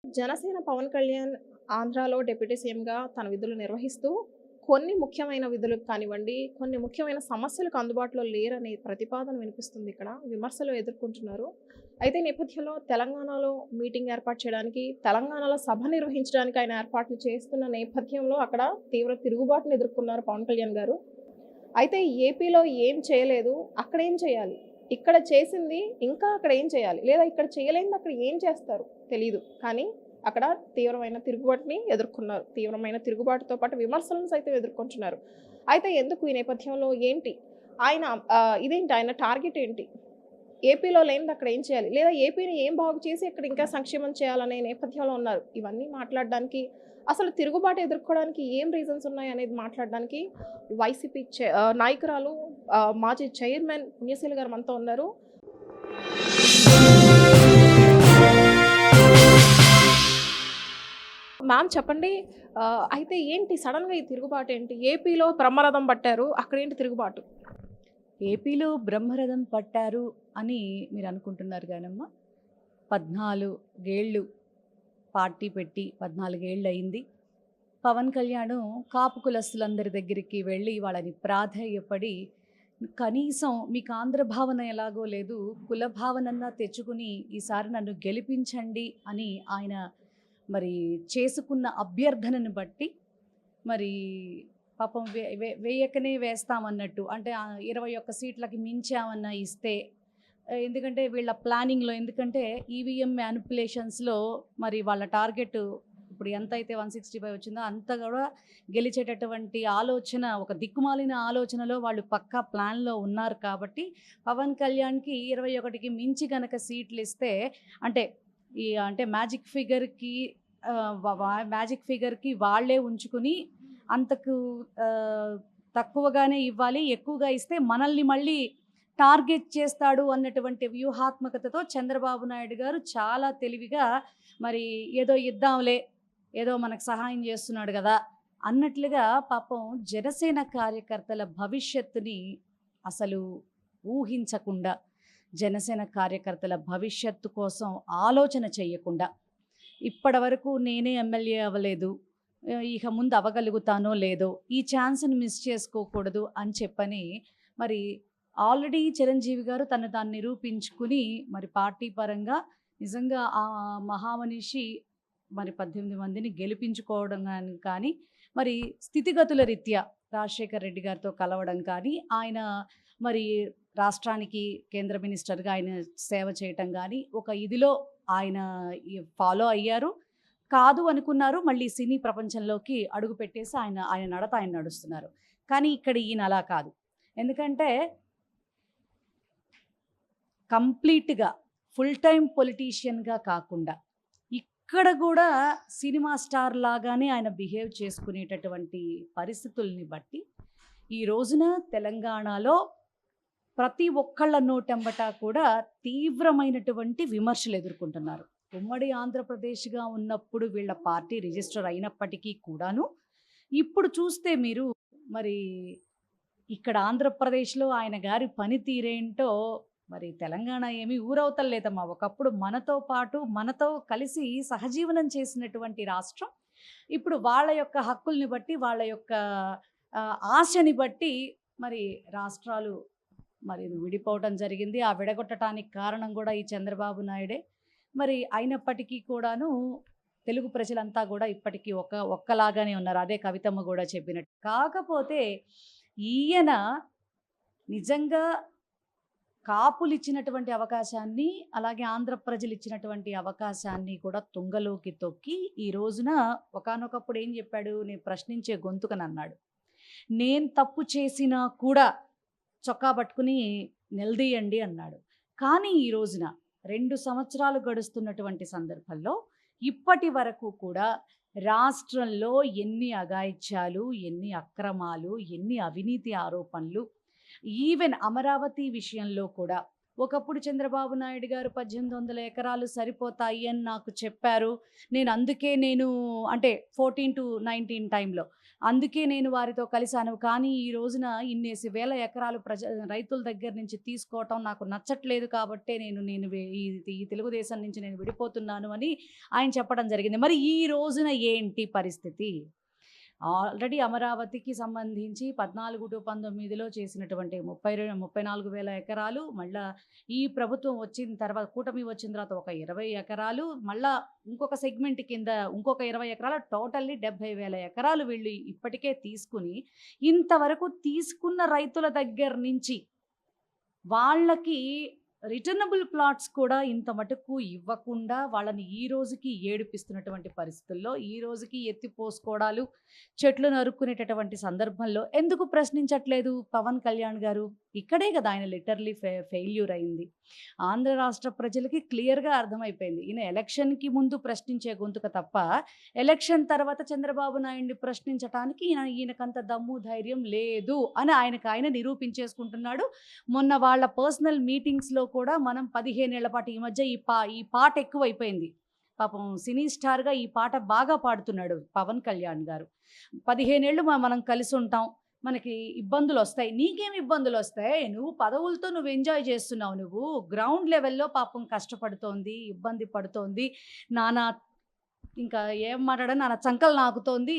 జనసేన పవన్ కళ్యాణ్ ఆంధ్రాలో డిప్యూటీ సీఎంగా తన విధులు నిర్వహిస్తూ కొన్ని ముఖ్యమైన విధులకు కానివ్వండి, కొన్ని ముఖ్యమైన సమస్యలకు అందుబాటులో లేరనే ప్రతిపాదన వినిపిస్తుంది ఇక్కడ. విమర్శలు ఎదుర్కొంటున్నారు. అయితే ఈ నేపథ్యంలో తెలంగాణలో మీటింగ్ ఏర్పాటు చేయడానికి, తెలంగాణలో సభ నిర్వహించడానికి ఆయన ఏర్పాట్లు చేస్తున్న నేపథ్యంలో అక్కడ తీవ్ర తిరుగుబాటును ఎదుర్కొన్నారు పవన్ కళ్యాణ్ గారు. అయితే ఏపీలో ఏం చేయలేదు, అక్కడేం చేయాలి? ఇక్కడ చేసింది ఇంకా అక్కడ ఏం చేయాలి? లేదా ఇక్కడ చేయలేనిది అక్కడ ఏం చేస్తారు తెలీదు. కానీ అక్కడ తీవ్రమైన తిరుగుబాటుని ఎదుర్కొన్నారు. తీవ్రమైన తిరుగుబాటుతో పాటు విమర్శలను సైతం ఎదుర్కొంటున్నారు. అయితే ఎందుకు ఈ నేపథ్యంలో ఏంటి? ఆయన ఇదేంటి ఆయన టార్గెట్ ఏంటి? ఏపీలో లేనిది అక్కడ ఏం చేయాలి? లేదా ఏపీని ఏం బాగు చేసి ఇక్కడ ఇంకా సంక్షేమం చేయాలనే నేపథ్యంలో ఉన్నారు. ఇవన్నీ మాట్లాడడానికి అసలు తిరుగుబాటు ఎదుర్కోవడానికి ఏం రీజన్స్ ఉన్నాయనేది మాట్లాడడానికి వైసీపీ నాయకురాలు మాజీ చైర్మన్ పుణ్యశీల గారు మనతో ఉన్నారు. మ్యామ్ చెప్పండి. అయితే ఏంటి సడన్‌గా ఈ తిరుగుబాటు ఏంటి? ఏపీలో బ్రహ్మరథం పట్టారు. అక్కడేంటి తిరుగుబాటు? ఏపీలో బ్రహ్మరథం పట్టారు అని మీరు అనుకుంటున్నారు కానమ్మా, 14 ఏళ్ళు పార్టీ పెట్టి 14 ఏళ్ళు అయింది. పవన్ కళ్యాణ్ కాపు కులస్తులందరి దగ్గరికి వెళ్ళి వాళ్ళని ప్రాధేయపడి, కనీసం మీకు ఆంధ్ర భావన ఎలాగో లేదు, కుల భావనన్నా తెచ్చుకుని ఈసారి నన్ను గెలిపించండి అని ఆయన మరి చేసుకున్న అభ్యర్థనను బట్టి మరి పాపం వేయకనే వేస్తామన్నట్టు, అంటే 21 సీట్లకి మించామన్నా ఇస్తే, ఎందుకంటే వీళ్ళ ప్లానింగ్లో, ఎందుకంటే ఈవీఎం మ్యానిపులేషన్స్లో మరి వాళ్ళ టార్గెట్ ఇప్పుడు ఎంత అయితే 165 వచ్చిందో అంత కూడా గెలిచేటటువంటి ఆలోచన, ఒక దిక్కుమాలిన ఆలోచనలో వాళ్ళు పక్కా ప్లాన్లో ఉన్నారు. కాబట్టి పవన్ కళ్యాణ్కి 21కి మించి కనుక సీట్లు ఇస్తే, అంటే అంటే మ్యాజిక్ ఫిగర్కి వాళ్ళే ఉంచుకుని అంతకు తక్కువగానే ఇవ్వాలి, ఎక్కువగా ఇస్తే మనల్ని మళ్ళీ టార్గెట్ చేస్తాడు అన్నటువంటి వ్యూహాత్మకతతో చంద్రబాబు నాయుడు గారు చాలా తెలివిగా మరి ఏదో ఇద్దాంలే, ఏదో మనకు సహాయం చేస్తున్నాడు కదా అన్నట్లుగా పాపం జనసేన కార్యకర్తల భవిష్యత్తుని అసలు ఊహించకుండా, జనసేన కార్యకర్తల భవిష్యత్తు కోసం ఆలోచన చేయకుండా, ఇప్పటి వరకు నేనే ఎమ్మెల్యే అవ్వలేదు, ఇక ముందు అవ్వగలుగుతానో లేదో, ఈ ఛాన్స్ని మిస్ చేసుకోకూడదు అని చెప్పని మరి ఆల్రెడీ చిరంజీవి గారు తను తాను నిరూపించుకుని మరి పార్టీ పరంగా నిజంగా ఆ మహామనిషి మరి 18 మందిని గెలిపించుకోవడం కానీ మరి స్థితిగతుల రీత్యా రాజశేఖర రెడ్డి గారితో కలవడం కానీ, ఆయన మరి రాష్ట్రానికి కేంద్ర మినిస్టర్గా ఆయన సేవ చేయటం కానీ ఒక ఇదిలో ఆయన ఫాలో అయ్యారు. కాదు అనుకున్నారు, మళ్ళీ సినీ ప్రపంచంలోకి అడుగు పెట్టేసి ఆయన నడత ఆయన నడుస్తున్నారు. కానీ ఇక్కడ ఈయన అలా కాదు. ఎందుకంటే కంప్లీట్గా ఫుల్ టైం పొలిటీషియన్గా కాకుండా ఇక్కడ కూడా సినిమా స్టార్ లాగానే ఆయన బిహేవ్ చేసుకునేటటువంటి పరిస్థితుల్ని బట్టి ఈ రోజున తెలంగాణలో ప్రతి ఒక్కళ్ళ నోటెంబట కూడా తీవ్రమైనటువంటి విమర్శలు ఎదుర్కొంటున్నారు. ఉమ్మడి ఆంధ్రప్రదేశ్గా ఉన్నప్పుడు వీళ్ళ పార్టీ రిజిస్టర్ అయినప్పటికీ కూడాను ఇప్పుడు చూస్తే మీరు మరి ఇక్కడ ఆంధ్రప్రదేశ్లో ఆయన గారి పనితీరేంటో, మరి తెలంగాణ ఏమీ ఊరవతలేదమ్మా. ఒకప్పుడు మనతో పాటు మనతో కలిసి సహజీవనం చేసినటువంటి రాష్ట్రం ఇప్పుడు వాళ్ళ యొక్క హక్కుల్ని బట్టి, వాళ్ళ యొక్క ఆశని బట్టి మరి రాష్ట్రాలు మరి విడిపోవడం జరిగింది. ఆ విడగొట్టడానికి కారణం కూడా ఈ చంద్రబాబు నాయుడే. మరి అయినప్పటికీ కూడాను తెలుగు ప్రజలంతా కూడా ఇప్పటికీ ఒక్కలాగానే ఉన్నారు. అదే కవితమ్మ కూడా చెప్పినట్టు. కాకపోతే ఈయన నిజంగా కాపులు ఇచ్చినటువంటి అవకాశాన్ని, అలాగే ఆంధ్ర ప్రజలు ఇచ్చినటువంటి అవకాశాన్ని కూడా తుంగలోకి తొక్కి ఈ రోజున ఒకానొకప్పుడు ఏం చెప్పాడు, నేను ప్రశ్నించే గొంతుకనన్నాడు. నేను తప్పు చేసినా కూడా చొక్కా పట్టుకుని నిలదీయండి అన్నాడు. కానీ ఈ రోజున 2 సంవత్సరాలు గడుస్తున్నటువంటి సందర్భంలో ఇప్పటి వరకు కూడా రాష్ట్రంలో ఎన్ని అఘాయిత్యాలు, ఎన్ని అక్రమాలు, ఎన్ని అవినీతి ఆరోపణలు, ఈవెన్ అమరావతి విషయంలో కూడా ఒకప్పుడు చంద్రబాబు నాయుడు గారు 1800 ఎకరాలు సరిపోతాయి అని నాకు చెప్పారు, నేను అందుకే అంటే 14 to 19 టైంలో అందుకే నేను వారితో కలిశాను. కానీ ఈ రోజున ఇన్నేసి వేల ఎకరాలు రైతుల దగ్గర నుంచి తీసుకోవటం నాకు నచ్చట్లేదు కాబట్టే ఈ తెలుగుదేశం నుంచి నేను విడిపోతున్నాను అని ఆయన చెప్పడం జరిగింది. మరి ఈ రోజున ఏంటి పరిస్థితి? ఆల్రెడీ అమరావతికి సంబంధించి 14-19లో చేసినటువంటి 34,000 ఎకరాలు, మళ్ళా ఈ ప్రభుత్వం వచ్చిన తర్వాత, కూటమి వచ్చిన తర్వాత ఒక 20 ఎకరాలు, మళ్ళా ఇంకొక సెగ్మెంట్ కింద ఇంకొక 20 ఎకరాలు, టోటల్లీ 70,000 ఎకరాలు వీళ్ళు ఇప్పటికే తీసుకుని, ఇంతవరకు తీసుకున్న రైతుల దగ్గర నుంచి వాళ్ళకి రిటర్నబుల్ ప్లాట్స్ కూడా ఇంత మటుకు ఇవ్వకుండా వాళ్ళని ఈ రోజుకి ఏడిపిస్తున్నటువంటి పరిస్థితుల్లో, ఈ రోజుకి ఎత్తిపోసుకోవడాలు, చెట్లు నరుక్కునేటటువంటి సందర్భంలో ఎందుకు ప్రశ్నించట్లేదు పవన్ కళ్యాణ్ గారు? ఇక్కడే కదా ఆయన లిటరలీ ఫెయిల్యూర్ అయింది. ఆంధ్ర రాష్ట్ర ప్రజలకి క్లియర్గా అర్థమైపోయింది. ఈయన ఎలక్షన్కి ముందు ప్రశ్నించే గొంతుక తప్ప, ఎలక్షన్ తర్వాత చంద్రబాబు నాయుడిని ప్రశ్నించడానికి ఈయనకంత దమ్ము ధైర్యం లేదు అని ఆయన నిరూపించేసుకుంటున్నాడు. మొన్న వాళ్ళ పర్సనల్ మీటింగ్స్లో కూడా మనం 15 ఏళ్ల పాటు, ఈ మధ్య ఈ పాట ఎక్కువైపోయింది. పాపం సినీ స్టార్గా ఈ పాట బాగా పాడుతున్నాడు పవన్ కళ్యాణ్ గారు. 15 ఏళ్ళు మనం కలిసి ఉంటాం, మనకి ఇబ్బందులు వస్తాయి. నీకేం ఇబ్బందులు వస్తాయి? నువ్వు పదవులతో నువ్వు ఎంజాయ్ చేస్తున్నావు. నువ్వు గ్రౌండ్ లెవెల్లో పాపం కష్టపడుతోంది, ఇబ్బంది పడుతోంది, నానా ఇంకా ఏం మాట్లాడని నానా చంకలు నాకుతోంది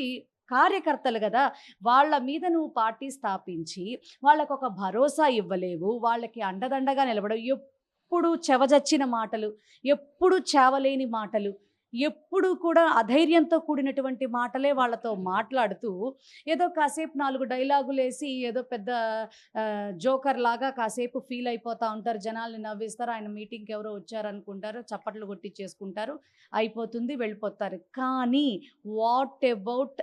కార్యకర్తలు కదా. వాళ్ళ మీద నువ్వు పార్టీ స్థాపించి వాళ్ళకు ఒక భరోసా ఇవ్వలేవు, వాళ్ళకి అండదండగా నిలబడవు. ఎప్పుడు చెవజచ్చిన మాటలు, ఎప్పుడు చేవలేని మాటలు, ఎప్పుడు కూడా అధైర్యంతో కూడినటువంటి మాటలే వాళ్ళతో మాట్లాడుతూ, ఏదో కాసేపు 4 డైలాగులు వేసి ఏదో పెద్ద జోకర్ లాగా కాసేపు ఫీల్ అయిపోతూ ఉంటారు, జనాల్ని నవ్విస్తారు. ఆయన మీటింగ్కి ఎవరో వచ్చారనుకుంటారు, చప్పట్లు కొట్టించేసుకుంటారు, అయిపోతుంది, వెళ్ళిపోతారు. కానీ వాట్ అబౌట్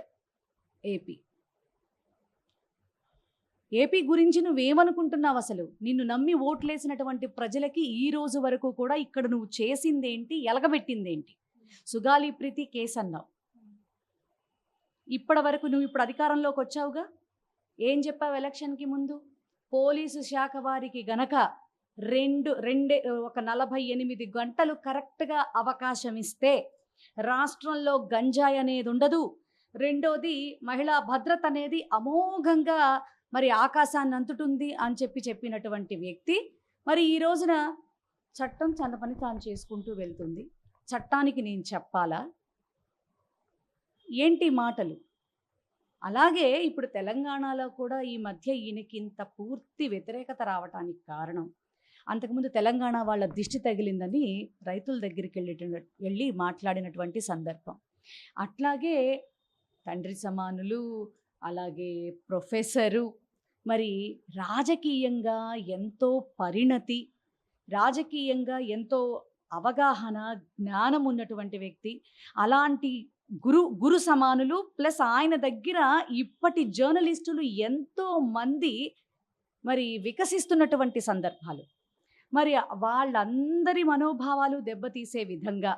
ఏపీ గురించి నువ్వేమనుకుంటున్నావు? అసలు నిన్ను నమ్మి ఓట్లేసినటువంటి ప్రజలకి ఈ రోజు వరకు కూడా ఇక్కడ నువ్వు చేసిందేంటి, ఎలగబెట్టిందేంటి? సుగాలి ప్రీతి కేసు అన్నావు. ఇప్పటి వరకు నువ్వు ఇప్పుడు అధికారంలోకి వచ్చావుగా, ఏం చెప్పావు ఎలక్షన్కి ముందు? పోలీసు శాఖ వారికి గనక ఒక 48 గంటలు కరెక్ట్గా అవకాశం ఇస్తే రాష్ట్రంలో గంజాయి అనేది ఉండదు, రెండోది మహిళా భద్రత అనేది అమోఘంగా మరి ఆకాశాన్ని అంతుతుంది అని చెప్పినటువంటి వ్యక్తి మరి ఈ రోజున చట్టం తన పని తాను చేసుకుంటూ వెళ్తుంది. చట్టానికి నేను చెప్పాలా? ఏంటి మాటలు? అలాగే ఇప్పుడు తెలంగాణలో కూడా ఈ మధ్య ఈయనకి ఇంత పూర్తి వ్యతిరేకత రావడానికి కారణం, అంతకుముందు తెలంగాణ వాళ్ళ దిష్టి తగిలిందని రైతుల దగ్గరికి వెళ్ళి మాట్లాడినటువంటి సందర్భం. అట్లాగే తండ్రి సమానులు, అలాగే ప్రొఫెసరు, మరి రాజకీయంగా ఎంతో పరిణతి, రాజకీయంగా ఎంతో అవగాహన, జ్ఞానం ఉన్నటువంటి వ్యక్తి, అలాంటి గురు సమానులు ప్లస్ ఆయన దగ్గర ఇప్పటి జర్నలిస్టులు ఎంతో మంది మరి వికసిస్తున్నటువంటి సందర్భాలు, మరి వాళ్ళందరి మనోభావాలు దెబ్బతీసే విధంగా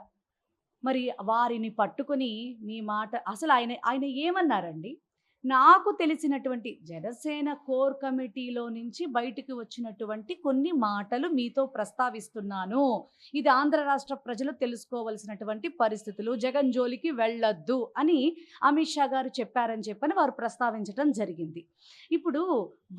మరి వారిని పట్టుకొని మీ మాట అసలు ఆయన ఏమన్నారండి? నాకు తెలిసినటువంటి జనసేన కోర్ కమిటీలో నుంచి బయటికి వచ్చినటువంటి కొన్ని మాటలు మీతో ప్రస్తావిస్తున్నాను. ఇది ఆంధ్ర రాష్ట్ర ప్రజలు తెలుసుకోవలసినటువంటి పరిస్థితులు, జగన్ జోలికి వెళ్ళొద్దు అని అమిత్ షా గారు చెప్పని వారు ప్రస్తావించడం జరిగింది. ఇప్పుడు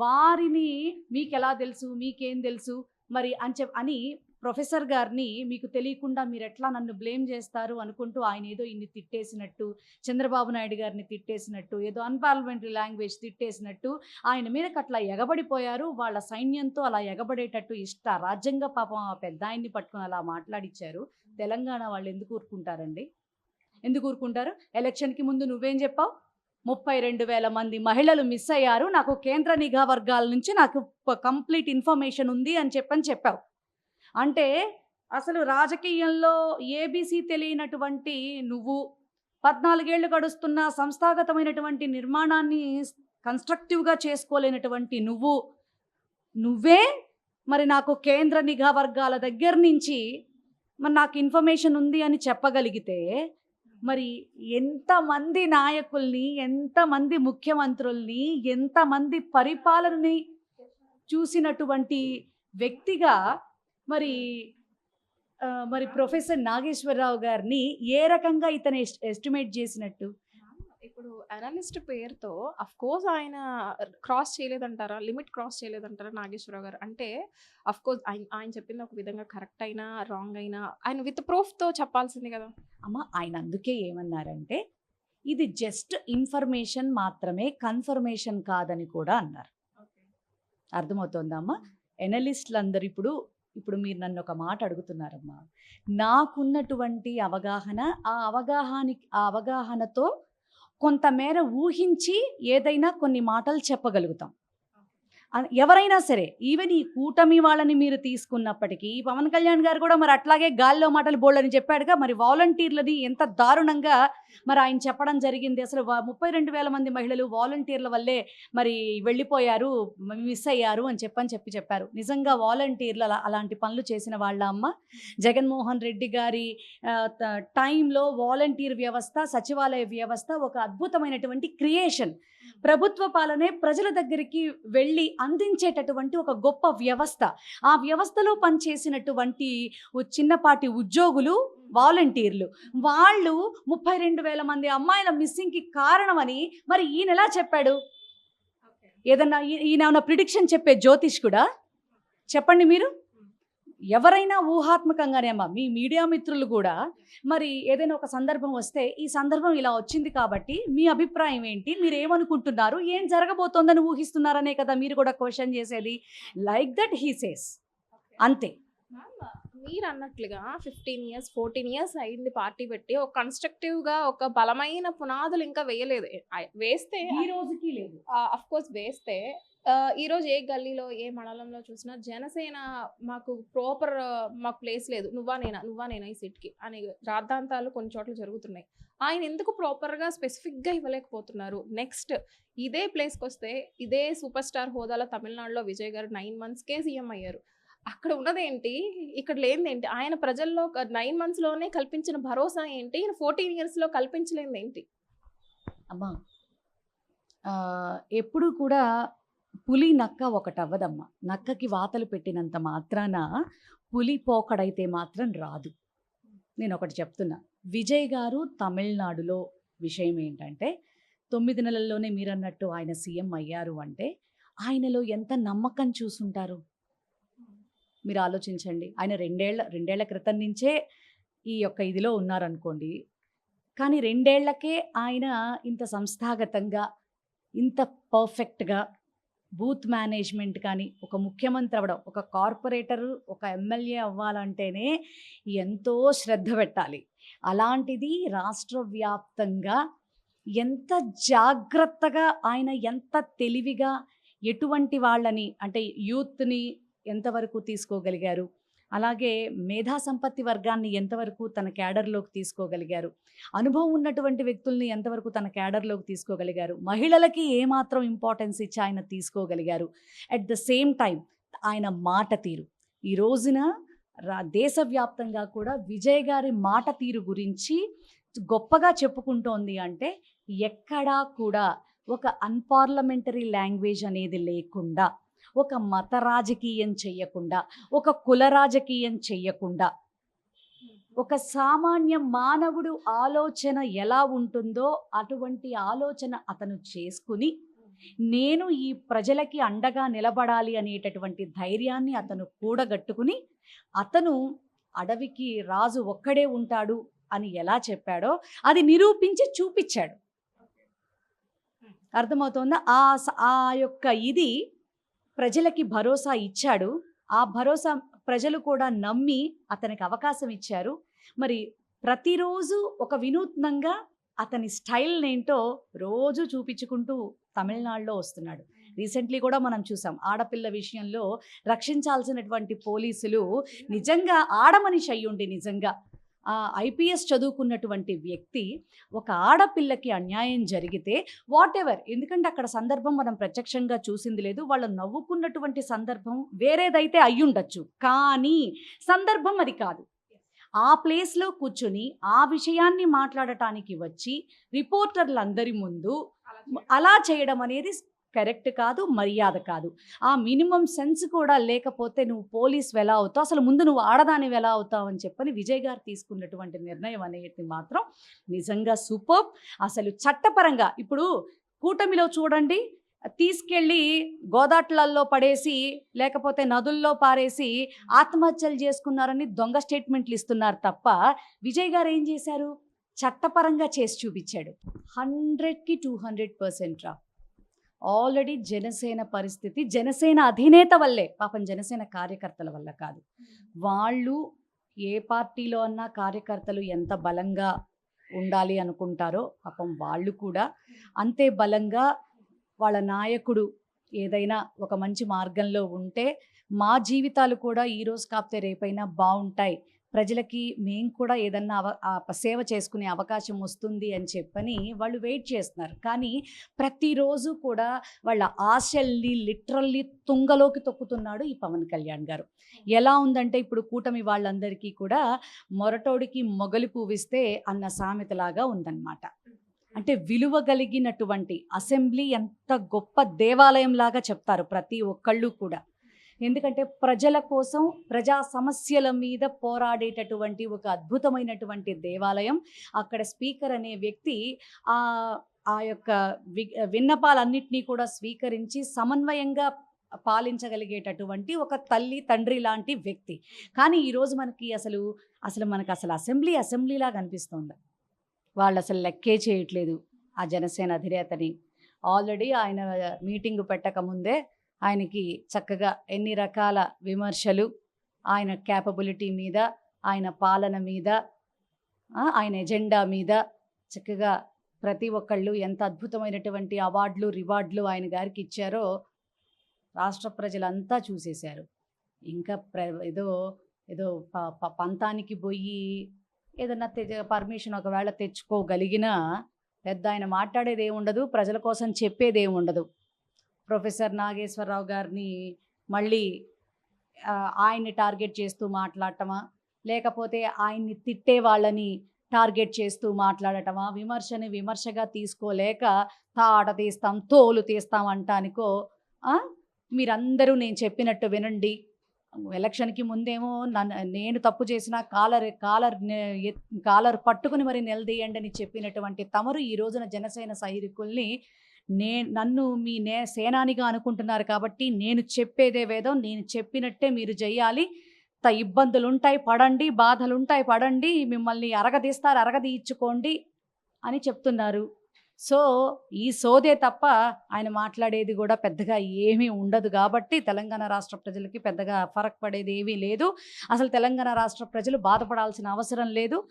వారిని మీకెలా తెలుసు, మీకేం తెలుసు మరి అని ప్రొఫెసర్ గారిని మీకు తెలియకుండా మీరు ఎట్లా నన్ను బ్లేమ్ చేస్తారు అనుకుంటూ ఆయన ఏదో ఇన్ని తిట్టేసినట్టు, చంద్రబాబు నాయుడు గారిని తిట్టేసినట్టు, ఏదో అన్పార్లమెంటరీ లాంగ్వేజ్ తిట్టేసినట్టు ఆయన మీదకి అట్లా ఎగబడిపోయారు. వాళ్ళ సైన్యంతో అలా ఎగబడేటట్టు రాజ్యంగా పాపం ఆ పెద్ద ఆయన్ని పట్టుకుని అలా మాట్లాడిచ్చారు. తెలంగాణ వాళ్ళు ఎందుకు ఊరుకుంటారండి? ఎందుకు ఊరుకుంటారు? ఎలక్షన్కి ముందు నువ్వేం చెప్పావు? 32,000 మంది మహిళలు మిస్ అయ్యారు, నాకు కేంద్ర నిఘా వర్గాల నుంచి నాకు కంప్లీట్ ఇన్ఫర్మేషన్ ఉంది అని చెప్పావు. అంటే అసలు రాజకీయంలో ఏబీసీ తెలియనటువంటి నువ్వు, 14 ఏళ్ళు గడుస్తున్న సంస్థాగతమైనటువంటి నిర్మాణాన్ని కన్స్ట్రక్టివ్గా చేసుకోలేనటువంటి నువ్వే మరి నాకు కేంద్ర నిఘా వర్గాల దగ్గర నుంచి మరి నాకు ఇన్ఫర్మేషన్ ఉంది అని చెప్పగలిగితే, మరి ఎంతమంది నాయకుల్ని, ఎంతమంది ముఖ్యమంత్రుల్ని, ఎంతమంది పరిపాలనని చూసినటువంటి వ్యక్తిగా మరి ప్రొఫెసర్ నాగేశ్వరరావు గారిని ఏ రకంగా ఇతను ఎస్టిమేట్ చేసినట్టు? ఇప్పుడు అనలిస్ట్ పేరుతో కోర్స్ ఆయన క్రాస్ చేయలేదంటారా? లిమిట్ క్రాస్ చేయలేదంటారా నాగేశ్వరరావు గారు? అంటే కోర్స్ ఆయన చెప్పింది ఒక విధంగా కరెక్ట్ అయినా, రాంగ్ అయినా ఆయన విత్ ప్రూఫ్‌తో చెప్పాల్సింది కదా! అమ్మ ఆయన అందుకే ఏమన్నారంటే, ఇది జస్ట్ ఇన్ఫర్మేషన్ మాత్రమే, కన్ఫర్మేషన్ కాదని కూడా అన్నారు. అర్థమవుతోందా అమ్మ? ఎనలిస్టులందరూ ఇప్పుడు మీరు నన్ను ఒక మాట అడుగుతున్నారమ్మా. నాకున్నటువంటి అవగాహన, ఆ అవగాహనతో కొంతమేర ఊహించి ఏదైనా కొన్ని మాటలు చెప్పగలుగుతాం. ఎవరైనా సరే ఈవెన్ ఈ కూటమి వాళ్ళని మీరు తీసుకున్నప్పటికీ పవన్ కళ్యాణ్ గారు కూడా మరి అట్లాగే గాల్లో మాటలు బోల్డని చెప్పాడుగా. మరి వాలంటీర్లని ఎంత దారుణంగా మరి ఆయన చెప్పడం జరిగింది. అసలు 32,000 మంది మహిళలు వాలంటీర్ల వల్లే మరి వెళ్ళిపోయారు, మిస్ అయ్యారు అని చెప్పారు. నిజంగా వాలంటీర్లు అలాంటి పనులు చేసిన వాళ్ళ అమ్మ? జగన్మోహన్ రెడ్డి గారి టైంలో వాలంటీర్ వ్యవస్థ, సచివాలయ వ్యవస్థ ఒక అద్భుతమైనటువంటి క్రియేషన్. ప్రభుత్వ పాలనే ప్రజల దగ్గరికి వెళ్ళి అందించేటటువంటి ఒక గొప్ప వ్యవస్థ. ఆ వ్యవస్థలో పనిచేసినటువంటి చిన్నపాటి ఉద్యోగులు వాలంటీర్లు, వాళ్ళు 32,000 మంది అమ్మాయిల మిస్సింగ్కి కారణమని మరి ఈయన ఎలా చెప్పాడు? ఏదన్నా ఈయన ప్రిడిక్షన్ చెప్పే జ్యోతిష్కుడా? చెప్పండి మీరు. ఎవరైనా ఊహాత్మకంగానే అమ్మా. మీ మీడియా మిత్రులు కూడా మరి ఏదైనా ఒక సందర్భం వస్తే ఈ సందర్భం ఇలా వచ్చింది కాబట్టి మీ అభిప్రాయం ఏంటి, మీరు ఏమనుకుంటున్నారు, ఏం జరగబోతోందని ఊహిస్తున్నారనే కదా మీరు కూడా క్వశ్చన్ చేసేది. లైక్ దట్ హీ సేస్, అంతే. మీరు అన్నట్లుగా 15 ఇయర్స్ 14 ఇయర్స్ అయింది పార్టీ పెట్టి, ఒక కన్స్ట్రక్టివ్గా ఒక బలమైన పునాదులు ఇంకా వేయలేదు. వేస్తే ఈ రోజుకి లేదు. కోర్స్ వేస్తే ఈరోజు ఏ గల్లీలో ఏ మండలంలో చూసినా జనసేన మాకు మాకు ప్లేస్ లేదు, నువ్వా నేనా ఈ సీట్కి అనే రాద్ధాంతాలు కొన్ని చోట్ల జరుగుతున్నాయి. ఆయన ఎందుకు ప్రాపర్గా స్పెసిఫిక్గా ఇవ్వలేకపోతున్నారు? నెక్స్ట్ ఇదే ప్లేస్కి వస్తే ఇదే సూపర్ స్టార్ హోదాలో తమిళనాడులో విజయ్ గారు 9 మంత్స్కే సీఎం అయ్యారు. అక్కడ ఉన్నదేంటి, ఇక్కడ లేనిదేంటి? ఆయన ప్రజల్లో 9 మంత్స్లోనే కల్పించిన భరోసా ఏంటి? 14 ఇయర్స్లో కల్పించలేనిది ఏంటి? అమ్మా ఎప్పుడు కూడా పులి నక్క ఒకటవ్వదమ్మ. నక్కకి వాతలు పెట్టినంత మాత్రాన పులి పోకడైతే మాత్రం రాదు. నేను ఒకటి చెప్తున్నా. విజయ్ గారు తమిళనాడులో విషయం ఏంటంటే 9 నెలల్లోనే మీరన్నట్టు ఆయన సీఎం అయ్యారు అంటే ఆయనలో ఎంత నమ్మకం చూసుంటారు మీరు ఆలోచించండి. ఆయన రెండేళ్ల క్రితం నుంచే ఈ యొక్క ఇదిలో ఉన్నారనుకోండి. కానీ 2 ఏళ్లకే ఆయన ఇంత సంస్థాగతంగా, ఇంత పర్ఫెక్ట్గా బూత్ మేనేజ్మెంట్ కానీ, ఒక ముఖ్యమంత్రి అవ్వడం, ఒక కార్పొరేటర్, ఒక ఎమ్మెల్యే అవ్వాలంటేనే ఎంతో శ్రద్ధ పెట్టాలి. అలాంటిది రాష్ట్ర వ్యాప్తంగా ఎంత జాగ్రత్తగా ఆయన, ఎంత తెలివిగా ఎటువంటి వాళ్ళని అంటే యూత్ని ఎంతవరకు తీసుకోగలిగారు, అలాగే మేధా సంపత్తి వర్గాన్ని ఎంతవరకు తన క్యాడర్లోకి తీసుకోగలిగారు, అనుభవం ఉన్నటువంటి వ్యక్తుల్ని ఎంతవరకు తన క్యాడర్లోకి తీసుకోగలిగారు, మహిళలకి ఏమాత్రం ఇంపార్టెన్స్ ఇచ్చి ఆయన తీసుకోగలిగారు. అట్ ద సేమ్ టైం ఆయన మాట తీరు ఈ రోజున దేశవ్యాప్తంగా కూడా విజయ్ గారి మాట తీరు గురించి గొప్పగా చెప్పుకుంటోంది. అంటే ఎక్కడా కూడా ఒక అన్పార్లమెంటరీ లాంగ్వేజ్ అనేది లేకుండా, ఒక మత రాజకీయం చెయ్యకుండా, ఒక కుల రాజకీయం చెయ్యకుండా, ఒక సామాన్య మానవుడు ఆలోచన ఎలా ఉంటుందో అటువంటి ఆలోచన అతను చేసుకుని, నేను ఈ ప్రజలకి అండగా నిలబడాలి అనేటటువంటి ధైర్యాన్ని అతను కూడగట్టుకుని, అతను అడవికి రాజు ఒక్కడే ఉంటాడు అని ఎలా చెప్పాడో అది నిరూపించి చూపించాడు. అర్థమవుతోందా? ఆ యొక్క ఇది ప్రజలకి భరోసా ఇచ్చాడు. ఆ భరోసా ప్రజలు కూడా నమ్మి అతనికి అవకాశం ఇచ్చారు. మరి ప్రతిరోజు ఒక వినూత్నంగా అతని స్టైల్ ఏంటో రోజు చూపించుకుంటూ తమిళనాడులో వస్తున్నాడు. రీసెంట్లీ కూడా మనం చూసాం, ఆడపిల్ల విషయంలో రక్షించాల్సినటువంటి పోలీసులు నిజంగా ఆడమనిషి అయ్యుండి, నిజంగా ఐపీఎస్ చదువుకున్నటువంటి వ్యక్తి ఒక ఆడపిల్లకి అన్యాయం జరిగితే వాట్ ఎవర్, ఎందుకంటే అక్కడ సందర్భం మనం ప్రత్యక్షంగా చూసింది లేదు, వాళ్ళు నవ్వుకున్నటువంటి సందర్భం వేరేదైతే అయ్యుండొచ్చు, కానీ సందర్భం అది కాదు. ఆ ప్లేస్లో కూర్చుని ఆ విషయాన్ని మాట్లాడటానికి వచ్చి రిపోర్టర్లందరి ముందు అలా చేయడం అనేది కరెక్ట్ కాదు, మర్యాద కాదు. ఆ మినిమం సెన్స్ కూడా లేకపోతే నువ్వు పోలీస్‌వి ఎలా అవుతావు? అసలు ముందు నువ్వు ఆడదానివి ఎలా అవుతావు అని చెప్పని విజయ్ గారు తీసుకున్నటువంటి నిర్ణయం అనేది మాత్రం నిజంగా సూపర్బ్. అసలు చట్టపరంగా ఇప్పుడు కూటమిలో చూడండి, తీసుకెళ్ళి గోదాట్లల్లో పడేసి, లేకపోతే నదుల్లో పారేసి ఆత్మహత్యలు చేసుకున్నారని దొంగ స్టేట్మెంట్లు ఇస్తున్నారు తప్ప, విజయ్ గారు ఏం చేశారు? చట్టపరంగా చేసి చూపించాడు. 100కి 200% రా. ఆల్రెడీ జనసేన పరిస్థితి, జనసేన అధినేత వల్లే, పాపం జనసేన కార్యకర్తల వల్ల కాదు. వాళ్ళు ఏ పార్టీలో అన్నా కార్యకర్తలు ఎంత బలంగా ఉండాలి అనుకుంటారో పాపం వాళ్ళు కూడా అంతే బలంగా వాళ్ళ నాయకుడు ఏదైనా ఒక మంచి మార్గంలో ఉంటే మా జీవితాలు కూడా ఈరోజు కాకపోతే రేపైనా బాగుంటాయి, ప్రజలకి మేము కూడా ఏదన్నా సేవ చేసుకునే అవకాశం వస్తుంది అని చెప్పని వాళ్ళు వెయిట్ చేస్తున్నారు. కానీ ప్రతిరోజు కూడా వాళ్ళ ఆశల్ని లిటరల్లీ తుంగలోకి తొక్కుతున్నాడు ఈ పవన్ కళ్యాణ్ గారు. ఎలా ఉందంటే ఇప్పుడు కూటమి వాళ్ళందరికీ కూడా మొరటోడికి మొగలి పువ్విస్తే అన్న సామెతలాగా ఉందన్నమాట. అంటే విలువ కలిగినటువంటి అసెంబ్లీ ఎంత గొప్ప దేవాలయం లాగా చెప్తారు ప్రతి ఒక్కళ్ళు కూడా. ఎందుకంటే ప్రజల కోసం, ప్రజా సమస్యల మీద పోరాడేటటువంటి ఒక అద్భుతమైనటువంటి దేవాలయం. అక్కడ స్పీకర్ అనే వ్యక్తి ఆ యొక్క విన్నపాలన్నింటినీ కూడా స్వీకరించి సమన్వయంగా పాలించగలిగేటటువంటి ఒక తల్లి తండ్రి లాంటి వ్యక్తి. కానీ ఈరోజు మనకి అసలు అసెంబ్లీలాగా అనిపిస్తుంది. వాళ్ళు అసలు లెక్కే చేయట్లేదు ఆ జనసేన అధినేతని. ఆల్రెడీ ఆయన మీటింగ్ పెట్టకముందే ఆయనకి చక్కగా ఎన్ని రకాల విమర్శలు ఆయన క్యాపబిలిటీ మీద, ఆయన పాలన మీద, ఆయన ఎజెండా మీద చక్కగా ప్రతి ఒక్కళ్ళు ఎంత అద్భుతమైనటువంటి అవార్డులు రివార్డులు ఆయన గారికి ఇచ్చారో రాష్ట్ర ప్రజలంతా చూసేశారు. ఇంకా ఏదో పంతానికి పోయి ఏదన్నా పర్మిషన్ ఒకవేళ తెచ్చుకోగలిగినా పెద్ద ఆయన మాట్లాడేది ఏముండదు, ప్రజల కోసం చెప్పేది ఏముండదు. ప్రొఫెసర్ నాగేశ్వరరావు గారిని మళ్ళీ ఆయన్ని టార్గెట్ చేస్తూ మాట్లాడటమా, లేకపోతే ఆయన్ని తిట్టే వాళ్ళని టార్గెట్ చేస్తూ మాట్లాడటమా, విమర్శని విమర్శగా తీసుకోలేక తాట తీస్తాం, తోలు తీస్తాం అంటానికో, మీరందరూ నేను చెప్పినట్టు వినండి, ఎలక్షన్కి ముందేమో నేను తప్పు చేసిన కాలర్ పట్టుకుని మరి నిలదీయండి అని చెప్పినటువంటి తమరు ఈ రోజున జనసేన సైనికుల్ని నన్ను మీ సేనానిగా అనుకుంటున్నారు కాబట్టి నేను చెప్పేదే వేదం, నేను చెప్పినట్టే మీరు చెయ్యాలి, ఇబ్బందులుంటాయి పడండి, బాధలుంటాయి పడండి, మిమ్మల్ని అరగదీయించుకోండి అని చెప్తున్నారు. సో ఈ సోదే తప్ప ఆయన మాట్లాడేది కూడా పెద్దగా ఏమీ ఉండదు. కాబట్టి తెలంగాణ రాష్ట్ర ప్రజలకి పెద్దగా ఫరక్ పడేది ఏమీ లేదు. అసలు తెలంగాణ రాష్ట్ర ప్రజలు బాధపడాల్సిన అవసరం లేదు.